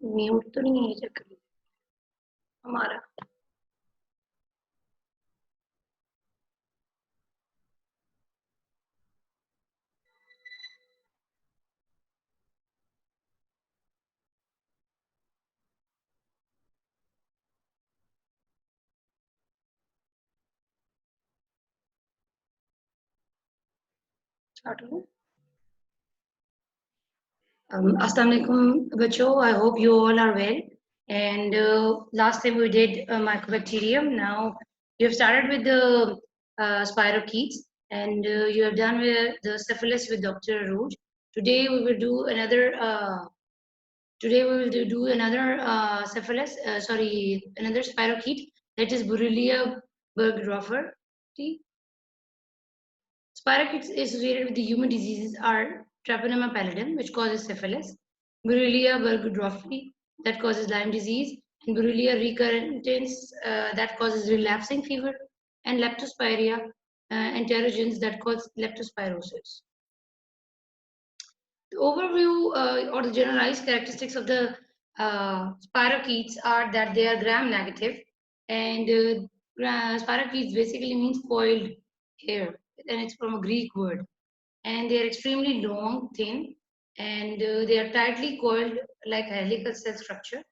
Mute तो नहीं है चक्कर हमारा। स्टार्ट हो। Assalamu alaikum, Bacho. I hope you all are well. And last time we did Mycobacterium. Now you have started with the spirochetes, and you have done with the syphilis with Dr. Rouge. Today we will do another. Today we will do another syphilis. Sorry, another spirochete, that is Borrelia burgdorferi. Spirochetes associated with the human diseases are Treponema pallidum, which causes syphilis, Borrelia burgdorferi, that causes Lyme disease, and Borrelia recurrens, that causes relapsing fever, and Leptospirea enterogens, that cause leptospirosis. The overview or the generalized characteristics of the spirochetes are that they are gram-negative, and spirochetes basically means coiled hair, and it's from a Greek word. And they are extremely long, thin, and they are tightly coiled like helical cell structure,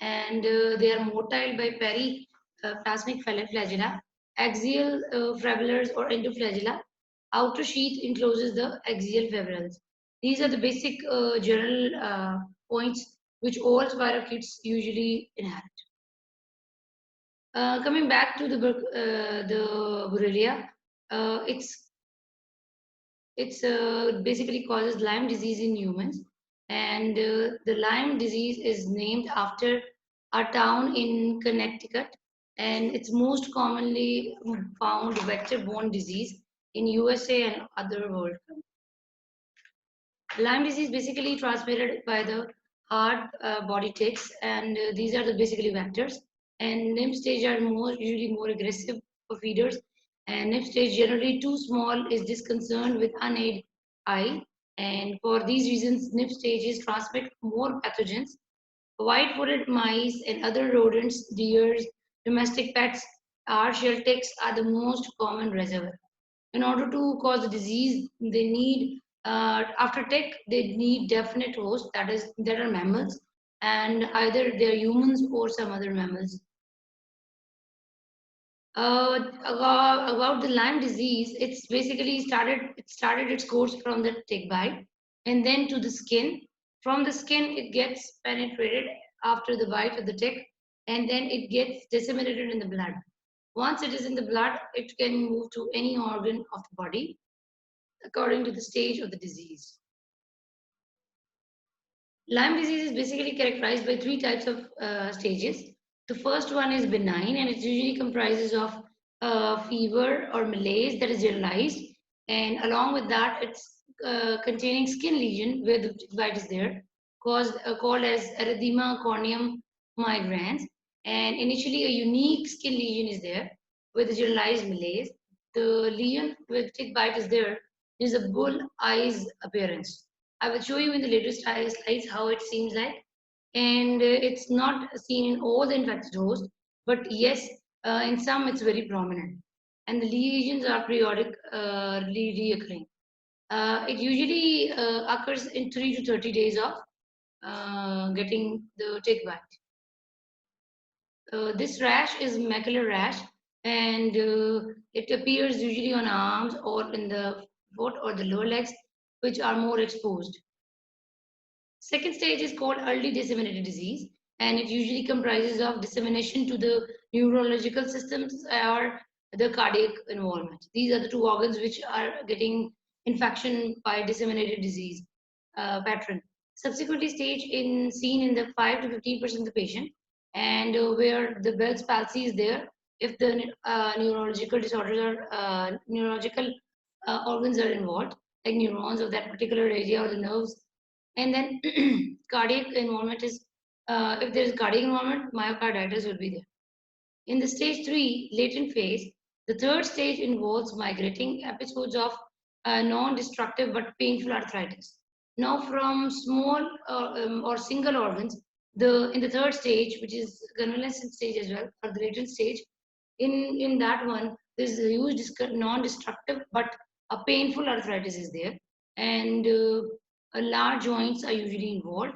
and they are motile by periplasmic flagella, axial fibrillars or endoflagella. Outer sheath encloses the axial fibrils. These are the basic general points which all spirochetes usually inherit. Coming back to the Borrelia, it's basically causes Lyme disease in humans, and the Lyme disease is named after a town in Connecticut, and it's most commonly found vector-borne disease in USA and other world. Lyme disease basically transmitted by the hard body ticks, and these are the basically vectors. And nymph stage are usually more aggressive for feeders, and nymph stage generally too small is disconcerned with unaided eye. And for these reasons, nymph stages transmit more pathogens. White-footed mice and other rodents, deers, domestic pets, or shell ticks are the most common reservoir. In order to cause the disease, they need after tick they need definite hosts, that are mammals, and either they are humans or some other mammals. About the Lyme disease, it's basically started its course from the tick bite, and then to the skin. From the skin, it gets penetrated after the bite of the tick, and then it gets disseminated in the blood. Once it is in the blood, it can move to any organ of the body according to the stage of the disease. Lyme disease is basically characterized by three types of stages. The first one is benign, and it usually comprises of fever or malaise that is generalized, and along with that, it's containing skin lesion where the bite is there, called as erythema corneum migrans. And initially, a unique skin lesion is there with a generalized malaise. The lesion with tick bite is there is a bull eyes appearance. I will show you in the later slides how it seems like. And it's not seen in all the infected hosts, but yes, in some it's very prominent. And the lesions are periodically reoccurring. It usually occurs in 3 to 30 days of getting the tick bite. This rash is macular rash, and it appears usually on arms or in the foot or the lower legs, which are more exposed. Second stage is called early disseminated disease, and it usually comprises of dissemination to the neurological systems or the cardiac involvement. These are the two organs which are getting infection by disseminated disease pattern. Subsequently, stage in seen in the 5 to 15% of the patient, and where the Bell's palsy is there, if the neurological disorders or neurological organs are involved, like neurons of that particular area or the nerves. And then cardiac involvement is, if there is cardiac involvement, myocarditis will be there. In the stage 3, latent phase, the third stage involves migrating episodes of non-destructive but painful arthritis. Now from small or single organs, In the third stage, which is convalescent stage as well, or the latent stage, in that one, there's a huge non-destructive but a painful arthritis is there, and large joints are usually involved.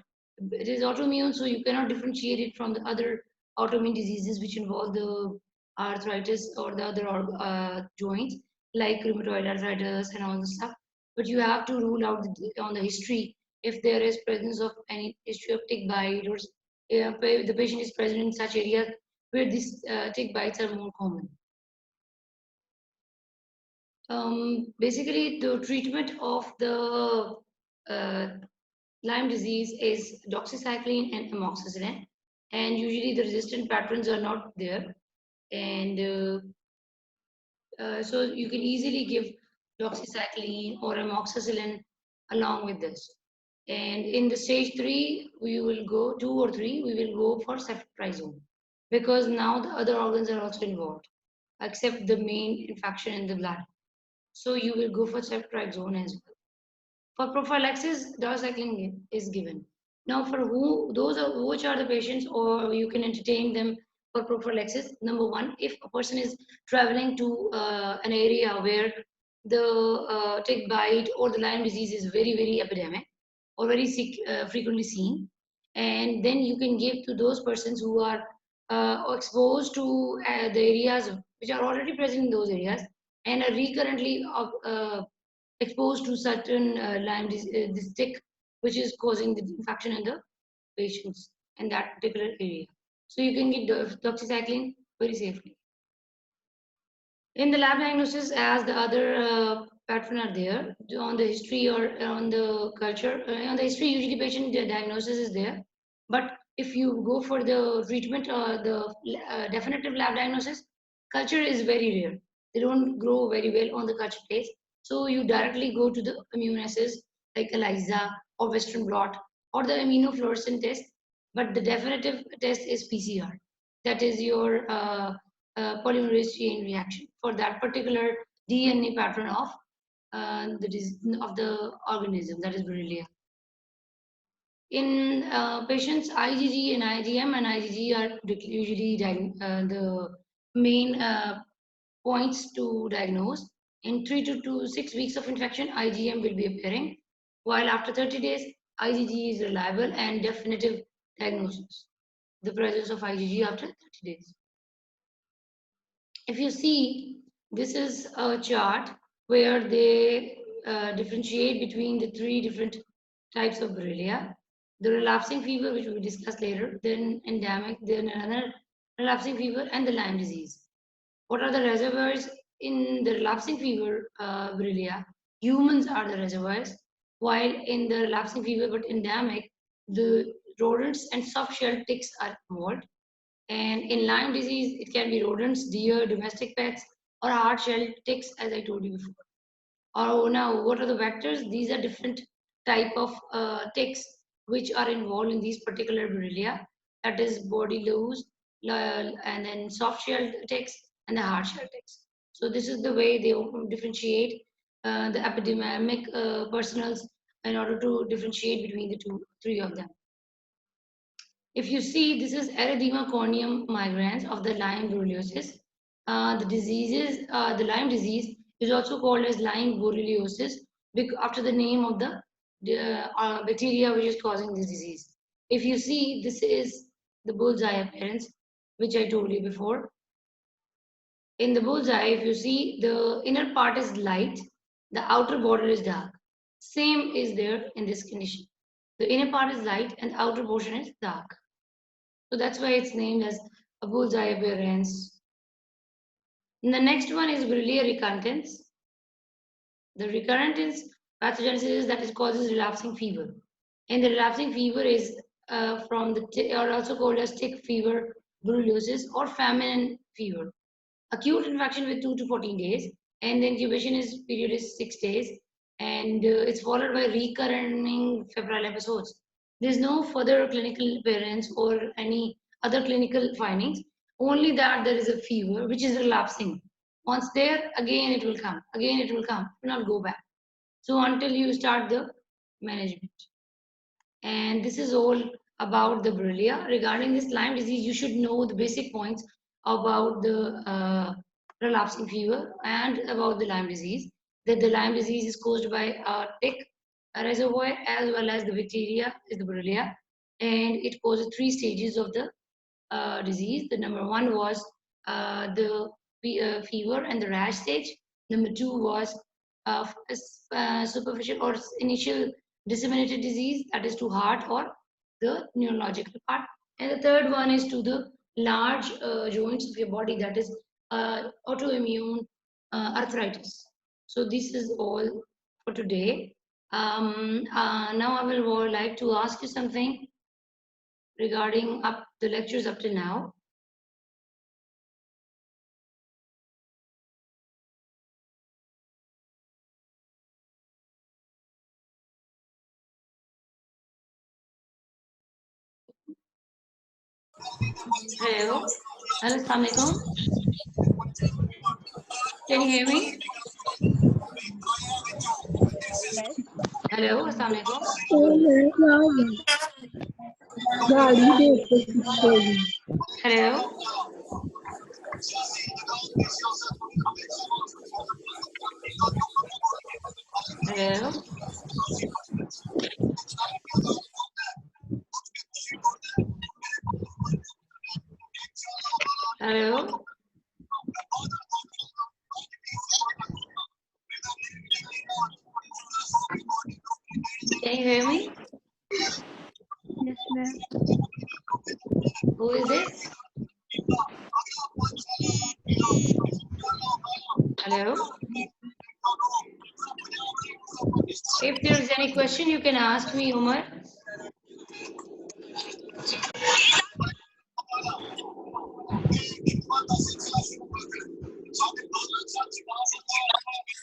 It is autoimmune, so you cannot differentiate it from the other autoimmune diseases which involve the arthritis or the other joints like rheumatoid arthritis and all this stuff. But you have to rule out on the history if there is presence of any history of tick bite, or the patient is present in such areas where these tick bites are more common. Basically, the treatment of the uh, Lyme disease is doxycycline and amoxicillin, and usually the resistant patterns are not there, and so you can easily give doxycycline or amoxicillin along with this. And in the stage 3, we will go 2 or 3, we will go for ceftriaxone, because now the other organs are also involved, except the main infection in the blood. So you will go for ceftriaxone as well. For prophylaxis, doxycycline is given. Now, for which are the patients, or you can entertain them for prophylaxis. Number one, if a person is traveling to an area where the tick bite or the Lyme disease is very epidemic or very frequently seen, and then you can give to those persons who are exposed to the areas which are already present in those areas and are recurrently exposed to certain Lyme disease, this tick, which is causing the infection in the patients in that particular area. So you can get doxycycline very safely. In the lab diagnosis, as the other pattern are there, on the history or on the culture, on the history, usually patient diagnosis is there. But if you go for the treatment or the definitive lab diagnosis, culture is very rare. They don't grow very well on the culture place. So you directly go to the immunoassays like ELISA or Western blot or the immunofluorescent test. But the definitive test is PCR. That is your polymerase chain reaction for that particular DNA pattern of the organism, that is Borrelia. In patients, IgG and IgM and IgG are usually the main points to diagnose. In 3 to 6 weeks of infection, IgM will be appearing, while after 30 days, IgG is reliable and definitive diagnosis. The presence of IgG after 30 days. If you see, this is a chart where they differentiate between the 3 different types of Borrelia. The relapsing fever, which we will discuss later, then endemic, then another relapsing fever, and the Lyme disease. What are the reservoirs in the relapsing fever Borrelia? Humans are the reservoirs, while in the relapsing fever but endemic, the rodents and soft-shelled ticks are involved. And in Lyme disease, it can be rodents, deer, domestic pets, or hard-shelled ticks, as I told you before. Or now, what are the vectors? These are different type of ticks which are involved in these particular Borrelia. That is body loose, and then soft-shelled ticks and the hard-shelled ticks. So this is the way they differentiate the epidemic personals in order to differentiate between the three of them. If you see, this is erythema corneum migrans of the Lyme borreliosis. The Lyme disease is also called as Lyme borreliosis after the name of the bacteria which is causing this disease. If you see, this is the bullseye appearance, which I told you before. In the bullseye, if you see, the inner part is light, the outer border is dark. Same is there in this condition. The inner part is light and the outer portion is dark. So that's why it's named as a bullseye appearance. And the next one is Borrelia recurrens. The recurrens pathogenesis that is causes relapsing fever. And the relapsing fever is or also called as tick fever, borreliosis, or famine fever. Acute infection with 2 to 14 days, and the incubation period is 6 days, and it's followed by recurring febrile episodes. There's no further clinical appearance or any other clinical findings, only that there is a fever which is relapsing. Once there, again it will come, again it will come, it will not go back. So until you start the management. And this is all about the Borrelia. Regarding this Lyme disease, you should know the basic points about the relapsing fever and about the Lyme disease. That the Lyme disease is caused by a tick reservoir as well as the bacteria is the Borrelia, and it causes three stages of the disease. The number one was the fever and the rash stage. Number two was superficial or initial disseminated disease, that is to heart or the neurological part. And the third one is to the large joints of your body, that is autoimmune arthritis. So this is all for today. Now I will like to ask you something regarding up the lectures up till now. Hello. Hello, Assalamualaikum. Can you hear me? Yes. Hello, Assalamualaikum. Hello. Hello. Hello. Can you hear me? Yes, ma'am. Who is this? Hello. If there is any question, you can ask me, Umar.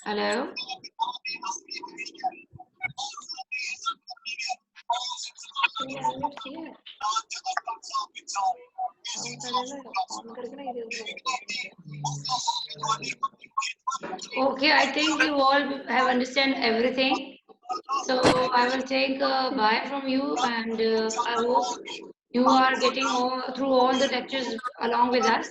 Hello. Okay, I think you all have understand everything. So I will take a bye from you, and I hope you are getting through all the lectures along with us,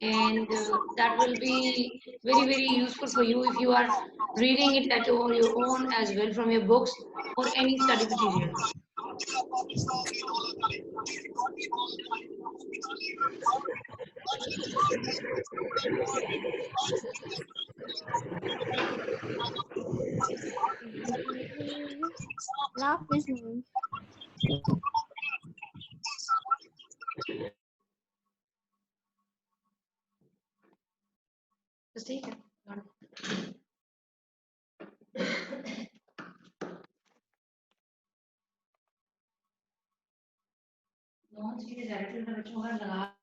and that will be very very useful for you if you are reading it at your own as well from your books or any study material. Laugh with me. Just take it. Launch के लिए director का बच्चों का लगा